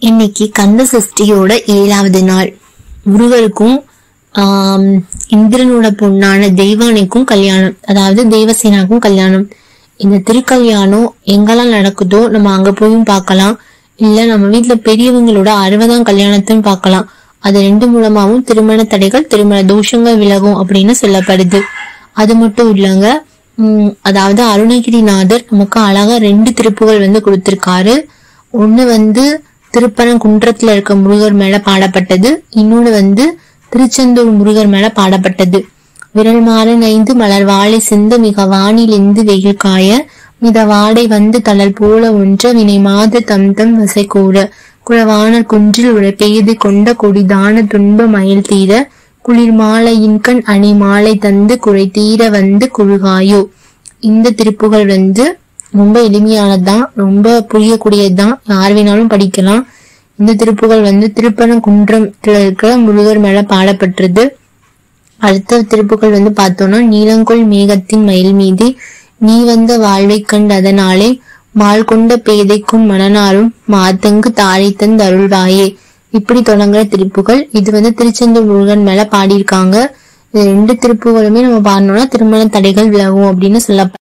இன்னைக்கு கந்த சஷ்டியோட 7வது நாள். முருகருக்கும் இந்திரனோட பொண்ணான தெய்வானைக்கும் கல்யாணம், அதாவது தேவசேனாக்கும் கல்யாணம். இந்த திருக்கல்யாணம் எங்கெல்லாம் நடக்குதோ நம்ம அங்க போயும் பார்க்கலாம், இல்ல நம்ம வீட்டுல பெரியவங்களோட 60ஆம் கல்யாணத்தையும் பார்க்கலாம். அது 2 மூலமாவும் திருமண தடைகள், திருமண தோஷங்கள் விலகும் அப்படின்னு சொல்லப்படுது. அது மட்டும் இல்லைங்க, அதாவது அருணகிரிநாதர் நமக்கு அழகா 2 திருப்புகள் கொடுத்திருக்காரு. ஒண்ணு திருப்பரங்குன்றத்துல இருக்க முருகர் மேல பாடப்பட்டது, இன்னொன்னு திருச்செந்தூர் முருகர் மேல பாடப்பட்டது. விரல் மாறன் 5 மலர் வாழை சிந்த மிக வானிலிருந்து வெயில் காய மித வாடை தளல் போல ஒன்ற வினை மாத தம் வசை கூற குளவானர் குன்றில் உரை பெய்து கொண்ட கொடிதான துன்ப மயில் தீர குளிர் மாலையின்கண் அணி மாலை தந்து குறை தீர குழுகாயோ. இந்த திருப்புகள் ரொம்ப எளிமையானதுதான், ரொம்ப புரியக்கூடியதுதான், யார் வேணாலும் படிக்கலாம். இந்த திருப்புகள் திருப்பரங்குன்றத்துல இருக்கிற முருகர் மேல பாடப்பட்டது. அடுத்த திருப்புகள் பார்த்தோம்னா, நீலங்கொள் மேகத்தின் மயில் மீது நீ வாழ்வை கண்டு அதனாலே மால் கொண்ட பேதைக்கும் மனநாரும் மாத்தங்கு தாரை தந்து அருள்வாயே. இப்படி தொடங்குற திருப்புகள். இது திருச்செந்தூர் முருகன் மேல பாடியிருக்காங்க. இது 2 திருப்புகளுமே நம்ம பாடணும்னா திருமண தடைகள் விலகும் அப்படின்னு சொல்லப்படும்.